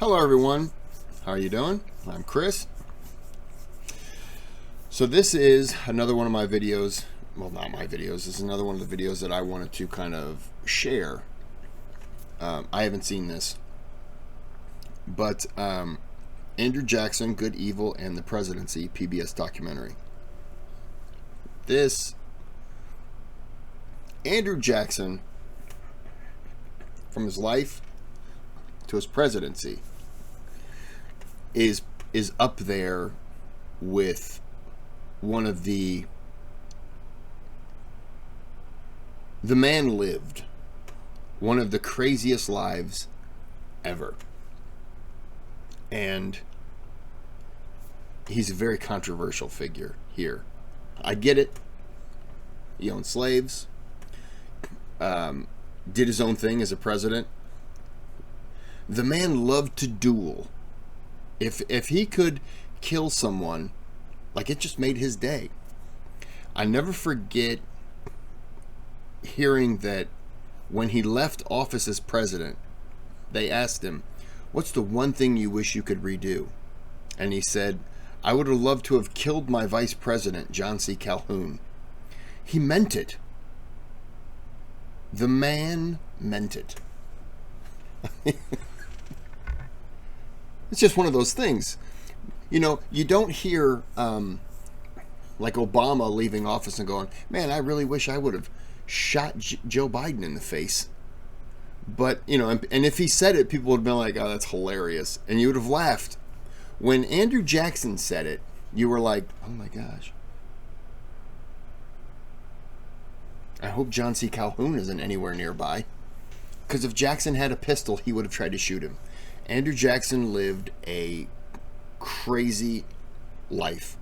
Hello everyone, how are you doing? I'm Chris. So this is another one of my videos, well not my videos, this is another one of the videos that I wanted to kind of share. I haven't seen this, but Andrew Jackson, Good, Evil, and the Presidency PBS documentary. This Andrew Jackson, from his life to his presidency, is up there with one of the man lived one of the craziest lives ever, and he's a very controversial figure here. I get it. He owned slaves, did his own thing as a president. The man loved to duel. If he could kill someone, like, it just made his day. I never forget hearing that when he left office as president, they asked him, "What's the one thing you wish you could redo?" And he said, "I would have loved to have killed my vice president, John C. Calhoun." He meant it. The man meant it. It's just one of those things. You know, you don't hear like Obama leaving office and going, "Man, I really wish I would have shot Joe Biden in the face." But, you know, and if he said it, people would have been like, "Oh, that's hilarious." And you would have laughed. When Andrew Jackson said it, you were like, "Oh my gosh. I hope John C. Calhoun isn't anywhere nearby." Because if Jackson had a pistol, he would have tried to shoot him. Andrew Jackson lived a crazy life.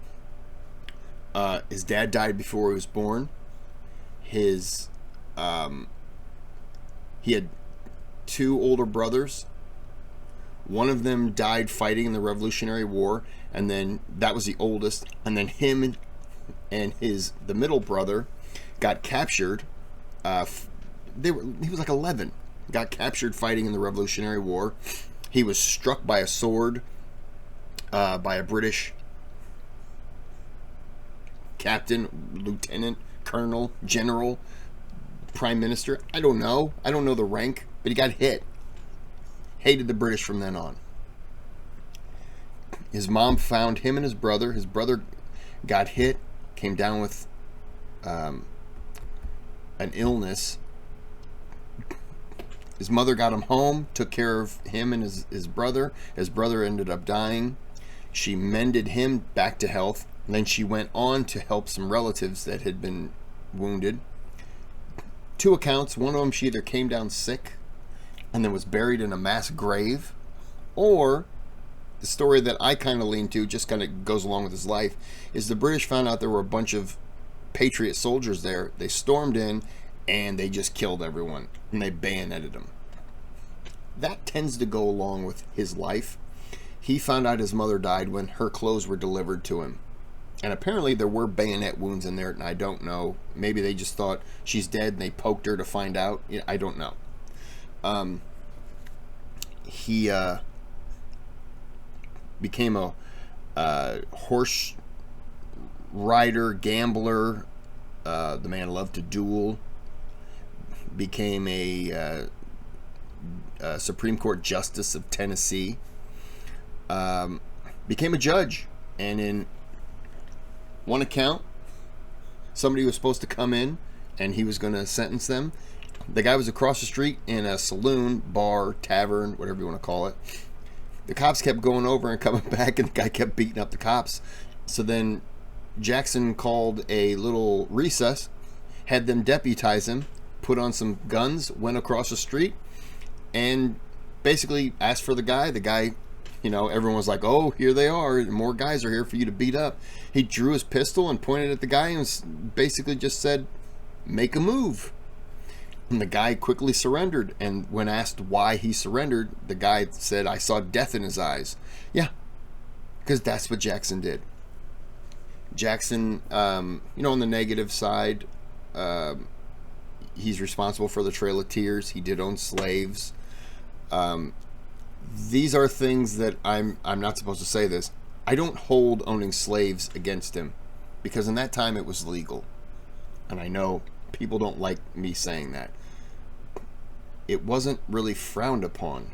His dad died before he was born. He had two older brothers. One of them died fighting in the Revolutionary War, and then that was the oldest. And then him and the middle brother got captured. He was like 11. Got captured fighting in the Revolutionary War. He was struck by a sword by a British captain, lieutenant, colonel, general, prime minister. I don't know the rank, but he got hit. Hated the British from then on. His mom found him and his brother. His brother got hit, came down with an illness. His mother got him home, took care of him and his brother. His brother ended up dying. She mended him back to health. And then she went on to help some relatives that had been wounded. Two accounts. One of them, she either came down sick and then was buried in a mass grave, or the story that I kind of lean to, just kind of goes along with his life, is the British found out there were a bunch of Patriot soldiers there. They stormed in and they just killed everyone, and they bayoneted him. That tends to go along with his life. He found out his mother died when her clothes were delivered to him. And apparently there were bayonet wounds in there, and I don't know. Maybe they just thought she's dead and they poked her to find out. I don't know. He became a horse rider, gambler. The man loved to duel. Became a Supreme Court Justice of Tennessee. Became a judge. And in one account, somebody was supposed to come in and he was going to sentence them. The guy was across the street in a saloon, bar, tavern, whatever you want to call it. The cops kept going over and coming back, and the guy kept beating up the cops. So then Jackson called a little recess, had them deputize him, put on some guns, went across the street, and basically asked for the guy. The guy, you know, everyone was like, "Oh, here they are. More guys are here for you to beat up." He drew his pistol and pointed at the guy and basically just said, "Make a move." And the guy quickly surrendered. And when asked why he surrendered, the guy said, "I saw death in his eyes." Yeah, because that's what Jackson did. Jackson, you know, on the negative side, he's responsible for the Trail of Tears. He did own slaves. These are things that I'm not supposed to say this. I don't hold owning slaves against him, because in that time it was legal. And I know people don't like me saying that. It wasn't really frowned upon.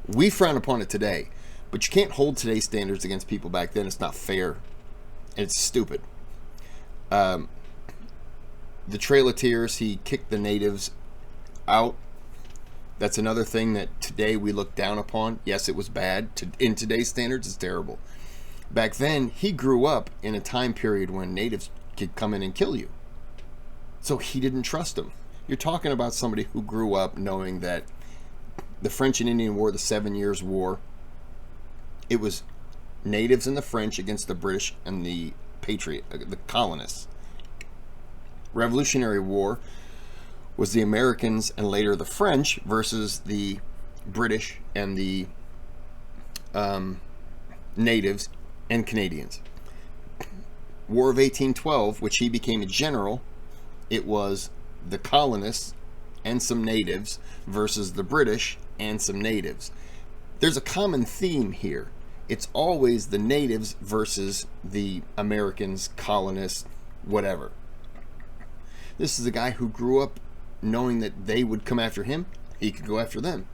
We frown upon it today, but you can't hold today's standards against people back then. It's not fair. And it's stupid. The Trail of Tears, he kicked the natives out. That's another thing that today we look down upon. Yes, it was bad. In today's standards, it's terrible. Back then, he grew up in a time period when natives could come in and kill you. So he didn't trust them. You're talking about somebody who grew up knowing that the French and Indian War, the 7 Years' War, it was natives and the French against the British and the colonists. Revolutionary War was the Americans and later the French versus the British and the natives and Canadians. War of 1812, which he became a general, it was the colonists and some natives versus the British and some natives. There's a common theme here. It's always the natives versus the Americans, colonists, whatever. This is a guy who grew up knowing that they would come after him. He could go after them.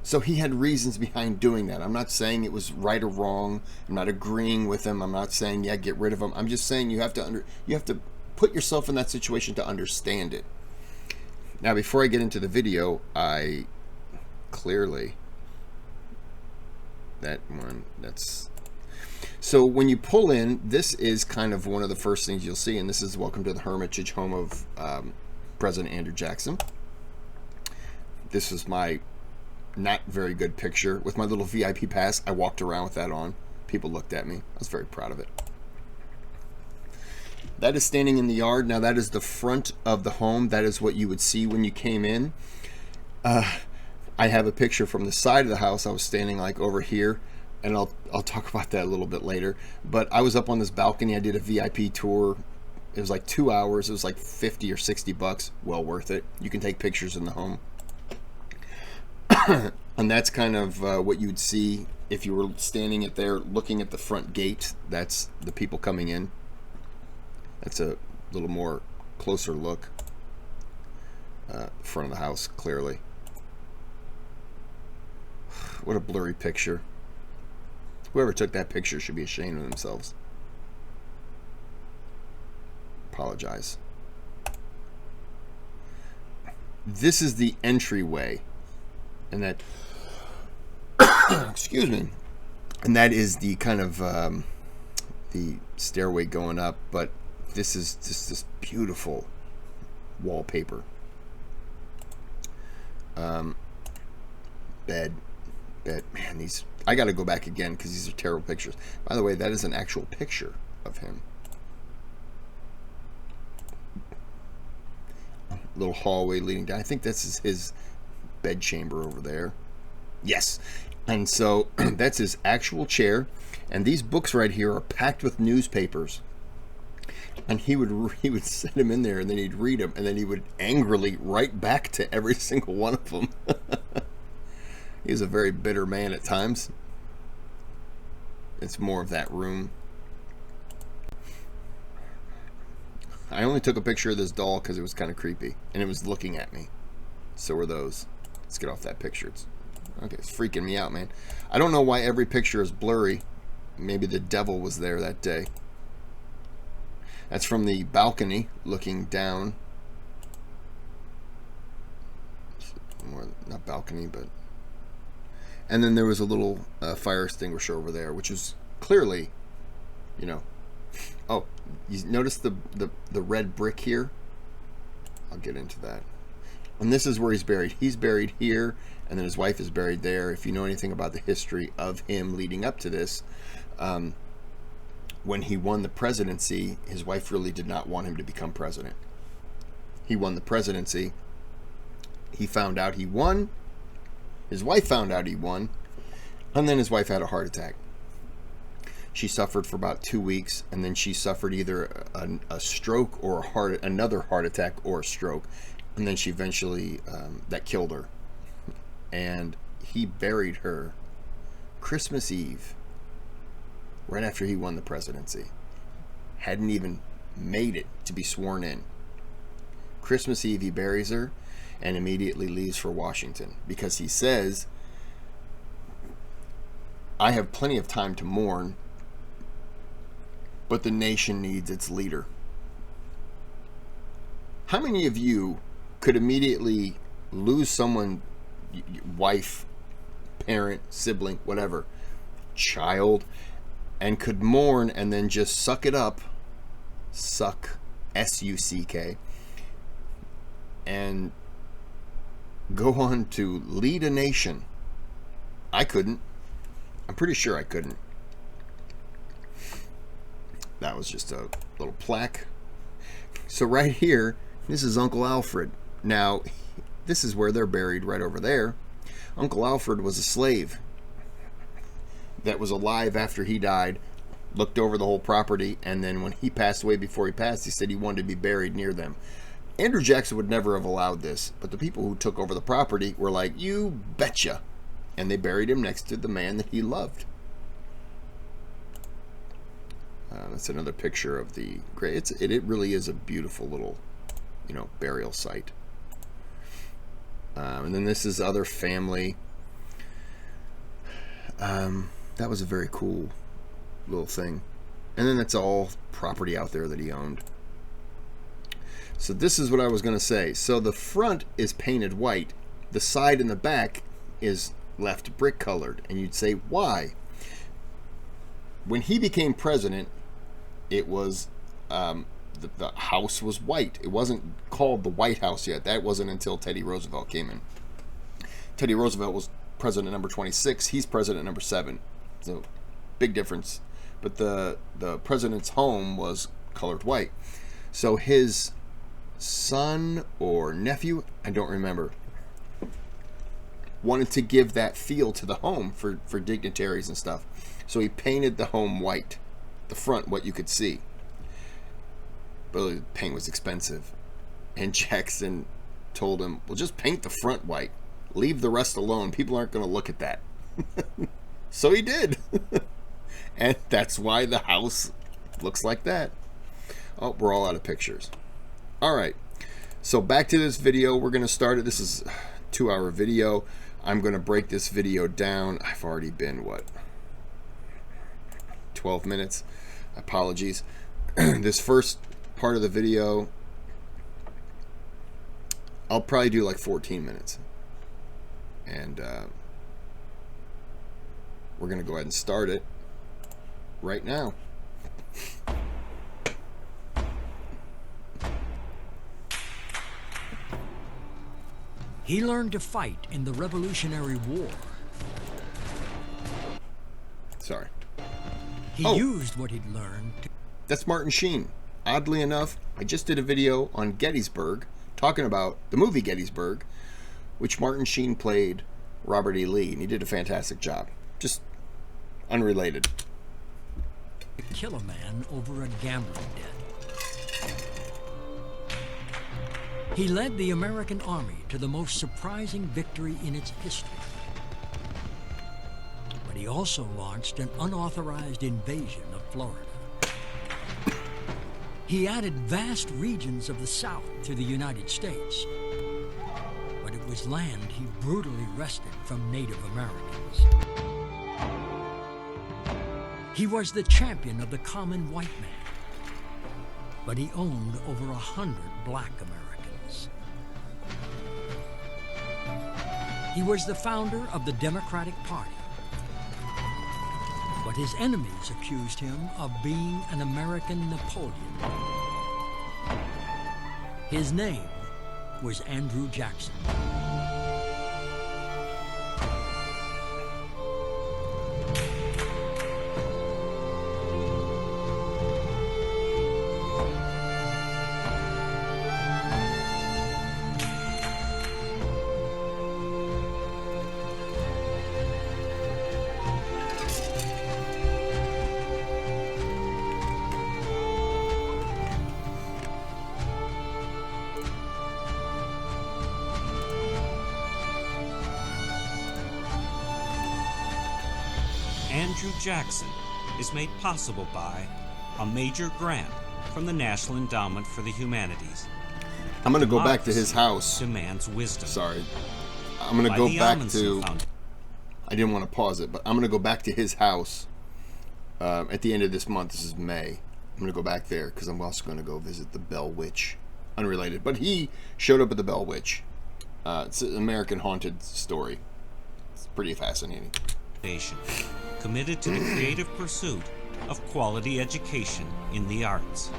So he had reasons behind doing that. I'm not saying it was right or wrong. I'm not agreeing with him. I'm not saying, yeah, get rid of him. I'm just saying you have to put yourself in that situation to understand it. Now, before I get into the video, I clearly, so when you pull in, this is kind of one of the first things you'll see, and this is Welcome to the Hermitage, home of President Andrew Jackson. This is my not very good picture with my little VIP pass. I walked around with that on. People looked at me. I was very proud of it. That is standing in the yard. Now that is the front of the home. That is what you would see when you came in. I have a picture from the side of the house. I was standing like over here, and I'll talk about that a little bit later. But I was up on this balcony. I did a VIP tour. It was like 2 hours. It was like 50 or 60 bucks. Well worth it. You can take pictures in the home. And that's kind of what you'd see if you were standing at there looking at the front gate. That's the people coming in. That's a little more closer look. Front of the house, clearly. What a blurry picture. Whoever took that picture should be ashamed of themselves. Apologize. This is the entryway. And that, excuse me, and that is the kind of the stairway going up, but this is just this beautiful wallpaper. Bed, man, these, I got to go back again because these are terrible pictures. By the way, that is an actual picture of him. Little hallway leading down. I think this is his bed chamber over there. Yes. And so that's his actual chair, and these books right here are packed with newspapers, and he would set them in there, and then he'd read them, and then he would angrily write back to every single one of them. He was a very bitter man at times. It's more of that room. I only took a picture of this doll because it was kind of creepy, and it was looking at me. So were those. Let's get off that picture. It's freaking me out, man. I don't know why every picture is blurry. Maybe the devil was there that day. That's from the balcony looking down. More, not balcony, but... And then there was a little fire extinguisher over there, which is clearly, you know... Oh, you notice the red brick here? I'll get into that. And this is where he's buried. He's buried here, and then his wife is buried there. If you know anything about the history of him leading up to this, when he won the presidency, his wife really did not want him to become president. He won the presidency. He found out he won. His wife found out he won. And then his wife had a heart attack. She suffered for about 2 weeks, and then she suffered either a stroke or another heart attack or a stroke. And then she eventually, that killed her. And he buried her Christmas Eve, right after he won the presidency. Hadn't even made it to be sworn in. Christmas Eve, he buries her and immediately leaves for Washington because he says, I have plenty of time to mourn, but the nation needs its leader. How many of you could immediately lose someone, wife, parent, sibling, whatever, child, and could mourn and then just suck it up, suck, S-U-C-K, and go on to lead a nation? I couldn't. I'm pretty sure I couldn't. That was just a little plaque. So right here, this is Uncle Alfred. Now, this is where they're buried, right over there. Uncle Alfred was a slave that was alive after he died, looked over the whole property, and then when he passed away, before he passed, he said he wanted to be buried near them. Andrew Jackson would never have allowed this, but the people who took over the property were like, you betcha. And they buried him next to the man that he loved. That's another picture of the grave. It really is a beautiful little, burial site. And then this is other family. That was a very cool little thing. And then that's all property out there that he owned. So this is what I was going to say. So the front is painted white. The side and the back is left brick colored. And you'd say, why? When he became president, it was the house was white. It wasn't called the White House yet. That wasn't until Teddy Roosevelt came in. Teddy Roosevelt was president number 26. He's president number 7. So big difference. But the president's home was colored white. So his son or nephew, I don't remember, wanted to give that feel to the home for dignitaries and stuff. So he painted the home white. The front, what you could see. But the paint was expensive. And Jackson told him, well, just paint the front white. Leave the rest alone. People aren't going to look at that. So he did. And that's why the house looks like that. Oh, we're all out of pictures. All right. So back to this video. We're going to start it. This is a 2-hour video. I'm going to break this video down. I've already been, 12 minutes. Apologies. This first part of the video, I'll probably do like 14 minutes. And we're going to go ahead and start it right now. He learned to fight in the Revolutionary War. Sorry. He used what he'd learned to... That's Martin Sheen. Oddly enough, I just did a video on Gettysburg, talking about the movie Gettysburg, which Martin Sheen played Robert E. Lee, and he did a fantastic job. Just unrelated. kill a man over a gambling debt. He led the American army to the most surprising victory in its history. But he also launched an unauthorized invasion of Florida. He added vast regions of the South to the United States. But it was land he brutally wrested from Native Americans. He was the champion of the common white man. But he owned over 100 black Americans. He was the founder of the Democratic Party. But his enemies accused him of being an American Napoleon. His name was Andrew Jackson. Andrew Jackson is made possible by a major grant from the National Endowment for the Humanities. I'm going to go back to his house. Demands wisdom. Sorry. I'm going to go back to... I didn't want to pause it, but I'm going to go back to his house at the end of this month. This is May. I'm going to go back there because I'm also going to go visit the Bell Witch. Unrelated. But he showed up at the Bell Witch. It's an American haunted story. It's pretty fascinating. Committed to the creative pursuit of quality education in the arts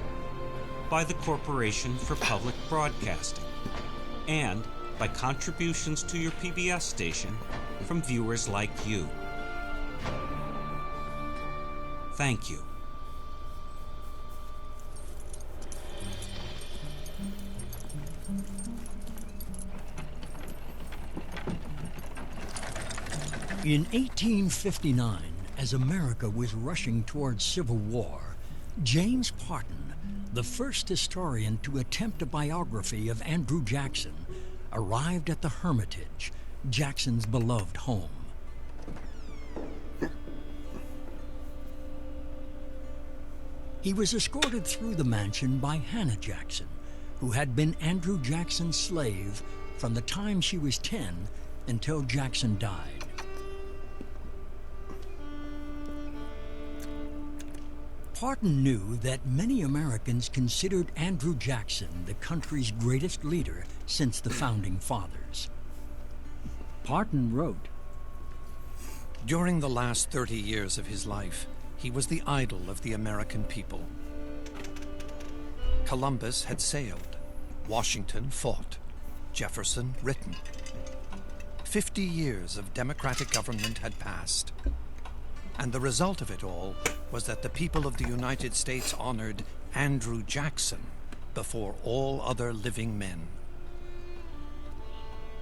by the Corporation for Public Broadcasting and by contributions to your PBS station from viewers like you. Thank you. In 1859, as America was rushing towards civil war, James Parton, the first historian to attempt a biography of Andrew Jackson, arrived at the Hermitage, Jackson's beloved home. He was escorted through the mansion by Hannah Jackson, who had been Andrew Jackson's slave from the time she was 10 until Jackson died. Parton knew that many Americans considered Andrew Jackson the country's greatest leader since the Founding Fathers. Parton wrote, "During the last 30 years of his life, he was the idol of the American people. Columbus had sailed, Washington fought, Jefferson written. 50 years of democratic government had passed. And the result of it all was that the people of the United States honored Andrew Jackson before all other living men."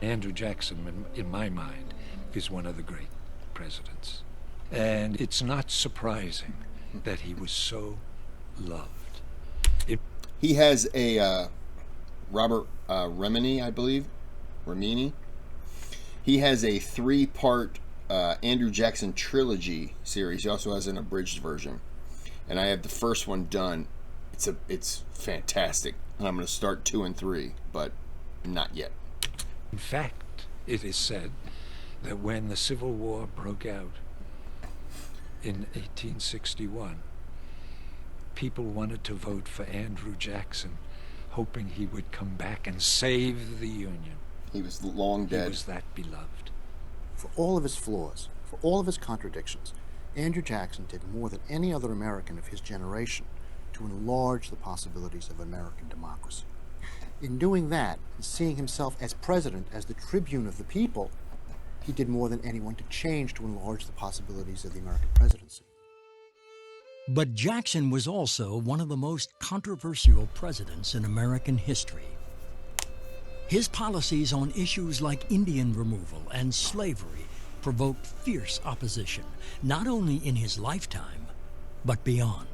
Andrew Jackson, in my mind, is one of the great presidents. And it's not surprising that he was so loved. He has a Robert Remini, I believe. Remini. He has a 3-part Andrew Jackson trilogy series. He also has an abridged version, and I have the first one done. It's fantastic, and I'm going to start 2 and 3, but not yet. In fact, it is said that when the Civil War broke out in 1861, people wanted to vote for Andrew Jackson, hoping he would come back and save the Union. He was long dead. He was that beloved. For all of his flaws, for all of his contradictions, Andrew Jackson did more than any other American of his generation to enlarge the possibilities of American democracy. In doing that, and seeing himself as president, as the tribune of the people, he did more than anyone to change to enlarge the possibilities of the American presidency. But Jackson was also one of the most controversial presidents in American history. His policies on issues like Indian removal and slavery provoked fierce opposition, not only in his lifetime, but beyond.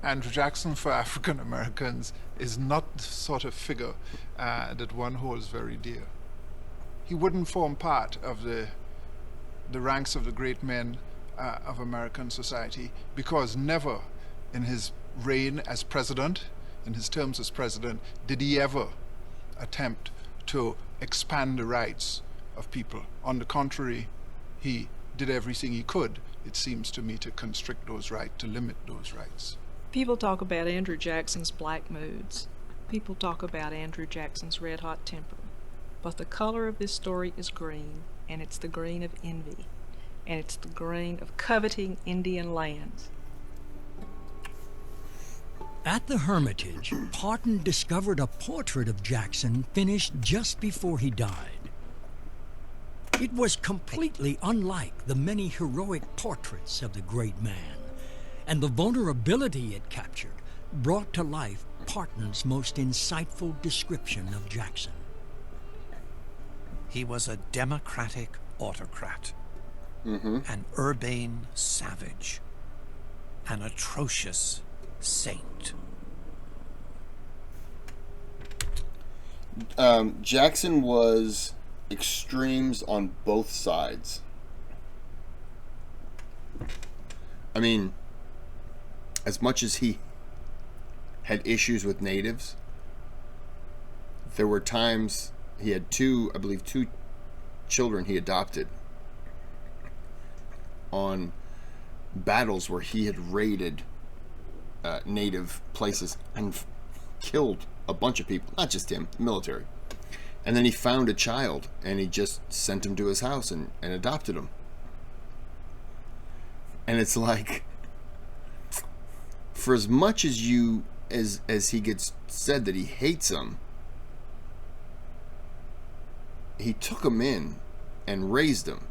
Andrew Jackson, for African Americans, is not the sort of figure that one holds very dear. He wouldn't form part of the ranks of the great men of American society, because never in his reign as president, in his terms as president, did he ever attempt to expand the rights of people. On the contrary, he did everything he could, it seems to me, to constrict those rights, to limit those rights. People talk about Andrew Jackson's black moods. People talk about Andrew Jackson's red-hot temper. But the color of this story is green, and it's the green of envy, and it's the green of coveting Indian lands. At the Hermitage, Parton discovered a portrait of Jackson finished just before he died. It was completely unlike the many heroic portraits of the great man, and the vulnerability it captured brought to life Parton's most insightful description of Jackson. He was a democratic autocrat, an urbane savage, an atrocious saint. Jackson was extremes on both sides. I mean, as much as he had issues with natives, there were times he had two children he adopted on battles where he had raided native places and killed a bunch of people, not just him, military. And then he found a child and he just sent him to his house and adopted him. And it's like, for as much as he gets said that he hates him, he took him in and raised him.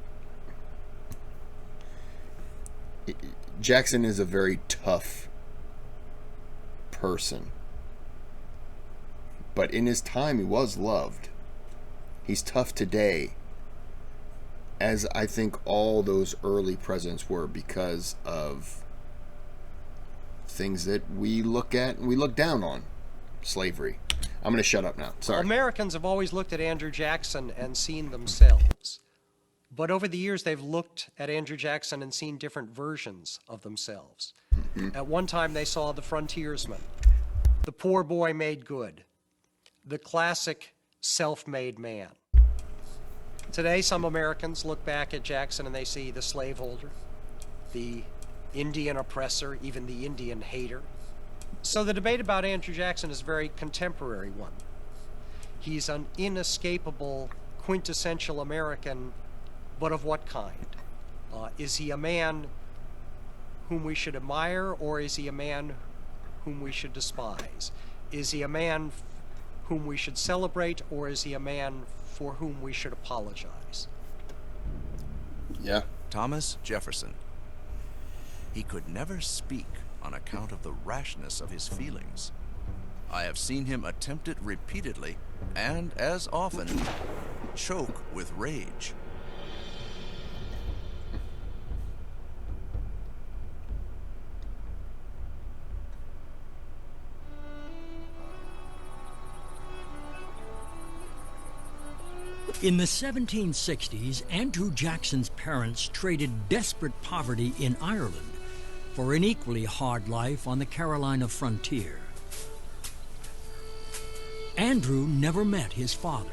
Jackson is a very tough person, but in his time he was loved. He's tough today, as I think all those early presidents were, because of things that we look at and we look down on. Slavery. I'm going to shut up now. Sorry. Americans have always looked at Andrew Jackson and seen themselves. But over the years, they've looked at Andrew Jackson and seen different versions of themselves. At one time, they saw the frontiersman, the poor boy made good, the classic self-made man. Today, some Americans look back at Jackson and they see the slaveholder, the Indian oppressor, even the Indian hater. So the debate about Andrew Jackson is a very contemporary one. He's an inescapable, quintessential American, but of what kind? Is he a man whom we should admire, or is he a man whom we should despise? Is he a man whom we should celebrate, or is he a man for whom we should apologize? Yeah. Thomas Jefferson. He could never speak on account of the rashness of his feelings. I have seen him attempt it repeatedly, and as often, choke with rage. In the 1760s, Andrew Jackson's parents traded desperate poverty in Ireland for an equally hard life on the Carolina frontier. Andrew never met his father,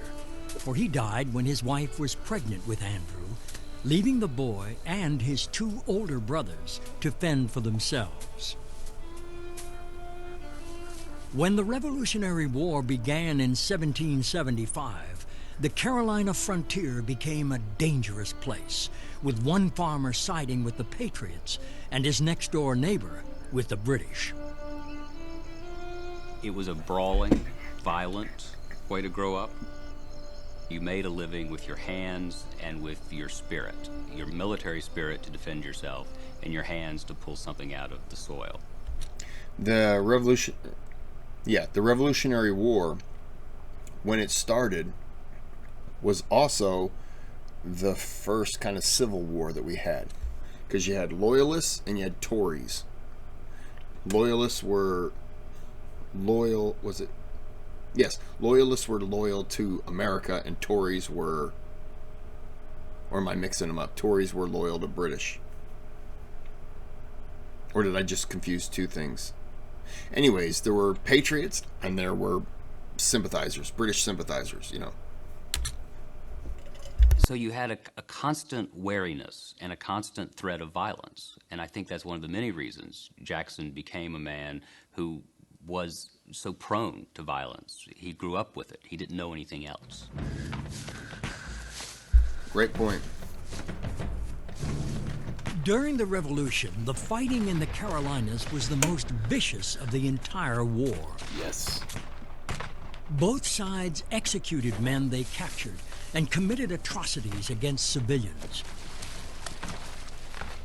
for he died when his wife was pregnant with Andrew, leaving the boy and his two older brothers to fend for themselves. When the Revolutionary War began in 1775, the Carolina frontier became a dangerous place, with one farmer siding with the Patriots and his next-door neighbor with the British. It was a brawling, violent way to grow up. You made a living with your hands and with your spirit, your military spirit to defend yourself, and your hands to pull something out of the soil. The Revolutionary War, when it started, was also the first kind of civil war that we had, because you had loyalists and you had Tories. Loyalists were loyal, loyalists were loyal to America, and Tories were, or am I mixing them up? Tories were loyal to British. Or did I just confuse two things? Anyways, there were patriots and there were sympathizers, British sympathizers, you know. So you had a constant wariness and a constant threat of violence. And I think that's one of the many reasons Jackson became a man who was so prone to violence. He grew up with it. He didn't know anything else. Great point. During the Revolution, the fighting in the Carolinas was the most vicious of the entire war. Yes. Both sides executed men they captured and committed atrocities against civilians.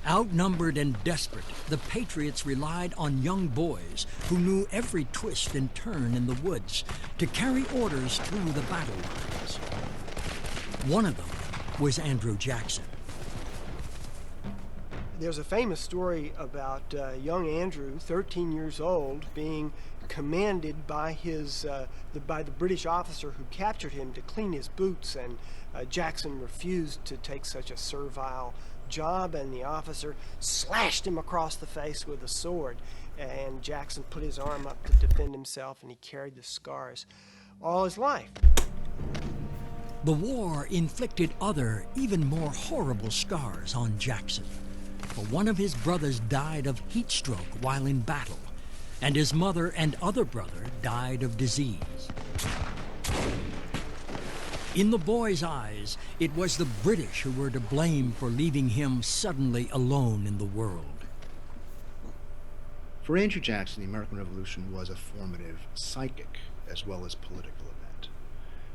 Outnumbered and desperate, the Patriots relied on young boys who knew every twist and turn in the woods to carry orders through the battle lines. One of them was Andrew Jackson. There's a famous story about young Andrew, 13 years old, being commanded by the British officer who captured him to clean his boots, and Jackson refused to take such a servile job, and the officer slashed him across the face with a sword. And Jackson put his arm up to defend himself, and he carried the scars all his life. The war inflicted other, even more horrible scars on Jackson. For one of his brothers died of heat stroke while in battle, and his mother and other brother died of disease. In the boy's eyes, it was the British who were to blame for leaving him suddenly alone in the world. For Andrew Jackson, the American Revolution was a formative psychic as well as political event.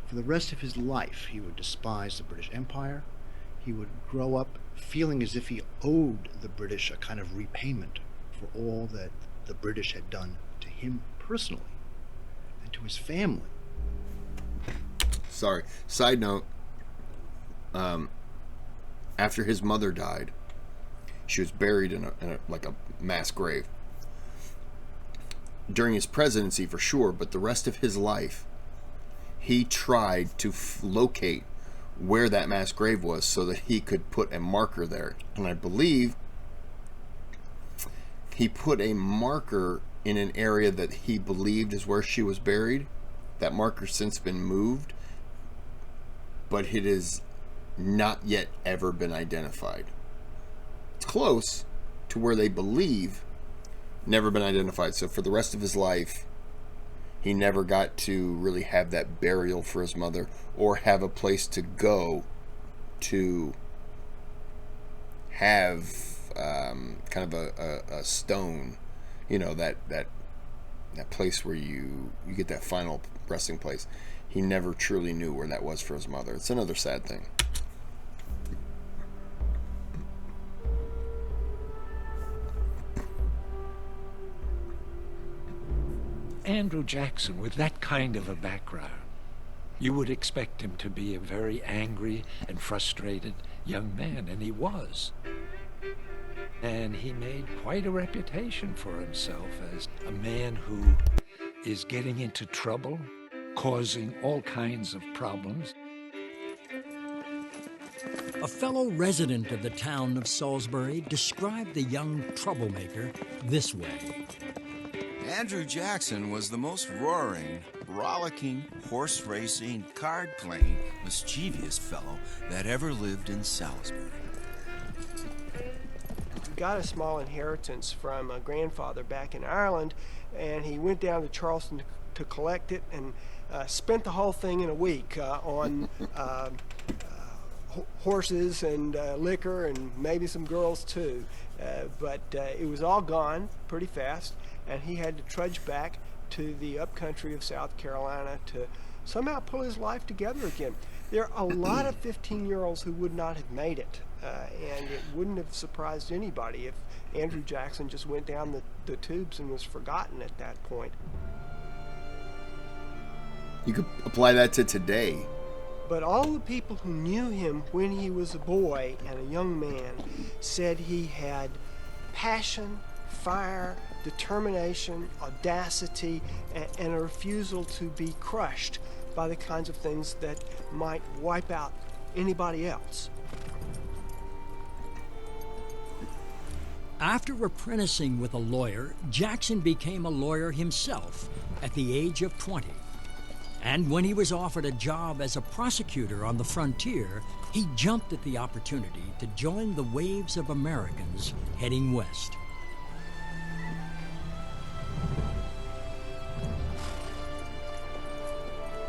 For the rest of his life, he would despise the British Empire. He would grow up feeling as if he owed the British a kind of repayment for all that the British had done to him personally and to his family. Sorry. Side note, after his mother died, she was buried in a mass grave. During his presidency, for sure, but the rest of his life, he tried to locate where that mass grave was so that he could put a marker there. And I believe he put a marker in an area that he believed is where she was buried. That marker's since been moved, but it has not yet ever been identified. It's close to where they believe, never been identified. So for the rest of his life, he never got to really have that burial for his mother or have a place to go to have kind of a stone, you know, that place where you get that final resting place. He never truly knew where that was for his mother. It's another sad thing. Andrew Jackson, with that kind of a background, you would expect him to be a very angry and frustrated young man, and he was. And he made quite a reputation for himself as a man who is getting into trouble, causing all kinds of problems. A fellow resident of the town of Salisbury described the young troublemaker this way. Andrew Jackson was the most roaring, rollicking, horse-racing, card-playing, mischievous fellow that ever lived in Salisbury. He got a small inheritance from a grandfather back in Ireland, and he went down to Charleston to collect it and spent the whole thing in a week on horses and liquor and maybe some girls too. But it was all gone pretty fast, and he had to trudge back to the upcountry of South Carolina to somehow pull his life together again. There are a lot of 15-year-olds who would not have made it, and it wouldn't have surprised anybody if Andrew Jackson just went down the tubes and was forgotten at that point. You could apply that to today. But all the people who knew him when he was a boy and a young man said he had passion, fire, determination, audacity, and a refusal to be crushed by the kinds of things that might wipe out anybody else. After apprenticing with a lawyer, Jackson became a lawyer himself at the age of 20. And when he was offered a job as a prosecutor on the frontier, he jumped at the opportunity to join the waves of Americans heading west.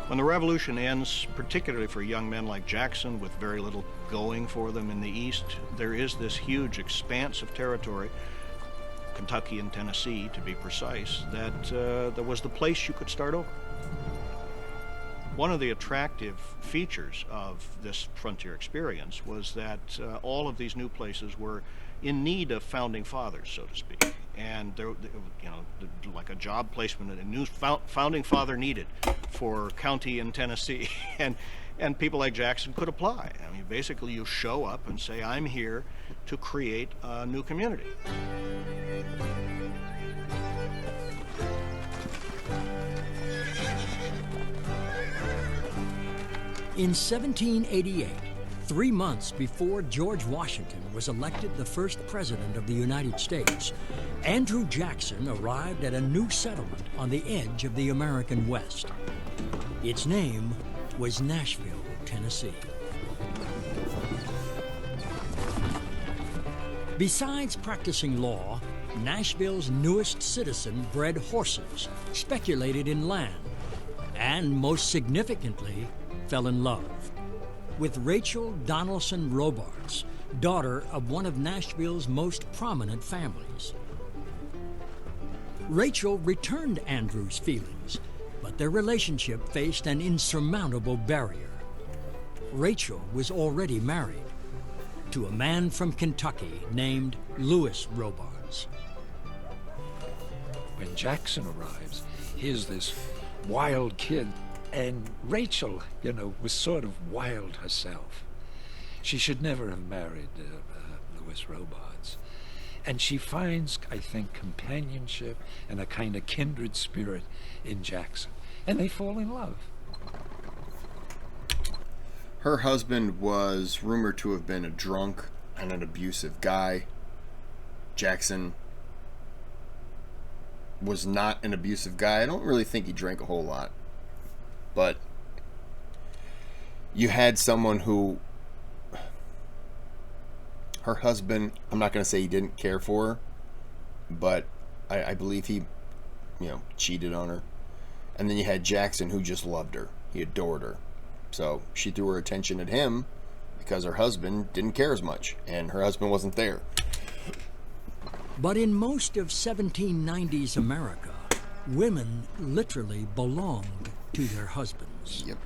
When the revolution ends, particularly for young men like Jackson with very little going for them in the East, there is this huge expanse of territory, Kentucky and Tennessee to be precise, that there was the place you could start over. One of the attractive features of this frontier experience was that all of these new places were in need of founding fathers, so to speak. And there, you know, like a job placement, a new founding father needed for county in Tennessee, and people like Jackson could apply. I mean, basically, you show up and say, "I'm here to create a new community." In 1788, 3 months before George Washington was elected the first president of the United States, Andrew Jackson arrived at a new settlement on the edge of the American West. Its name was Nashville, Tennessee. Besides practicing law, Nashville's newest citizen bred horses, speculated in land, and most significantly, fell in love with Rachel Donaldson Robards, daughter of one of Nashville's most prominent families. Rachel returned Andrew's feelings, but their relationship faced an insurmountable barrier. Rachel was already married to a man from Kentucky named Louis Robards. When Jackson arrives, here's this wild kid, and Rachel, was sort of wild herself. She should never have married Louis Robards. And she finds, I think, companionship and a kind of kindred spirit in Jackson. And they fall in love. Her husband was rumored to have been a drunk and an abusive guy. Jackson was not an abusive guy. I don't really think he drank a whole lot. But you had someone who, her husband, I'm not going to say he didn't care for her, but I believe he, cheated on her. And then you had Jackson, who just loved her. He adored her. So she threw her attention at him because her husband didn't care as much, and her husband wasn't there. But in most of 1790s America, women literally belonged to their husbands. Yep.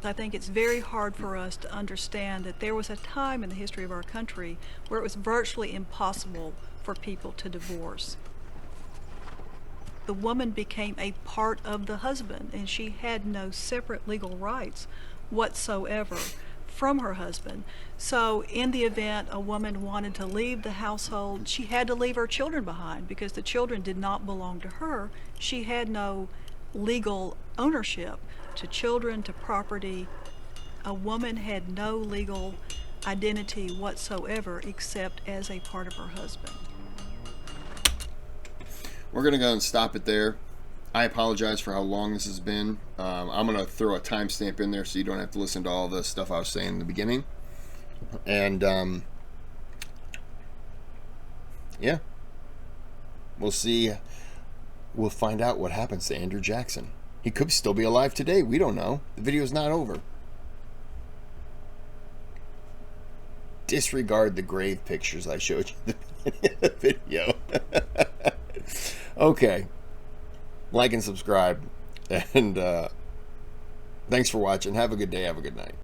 I think it's very hard for us to understand that there was a time in the history of our country where it was virtually impossible for people to divorce. The woman became a part of the husband, and she had no separate legal rights whatsoever from her husband. So in the event a woman wanted to leave the household, she had to leave her children behind because the children did not belong to her. She had no legal ownership to children, to property. A woman had no legal identity whatsoever except as a part of her husband. We're going to go and stop it there. I apologize for how long this has been. I'm going to throw a timestamp in there so you don't have to listen to all the stuff I was saying in the beginning. And, yeah. We'll see. We'll find out what happens to Andrew Jackson. He could still be alive today. We don't know. The video's not over. Disregard the grave pictures I showed you in the video. Okay. Like and subscribe. And thanks for watching. Have a good day. Have a good night.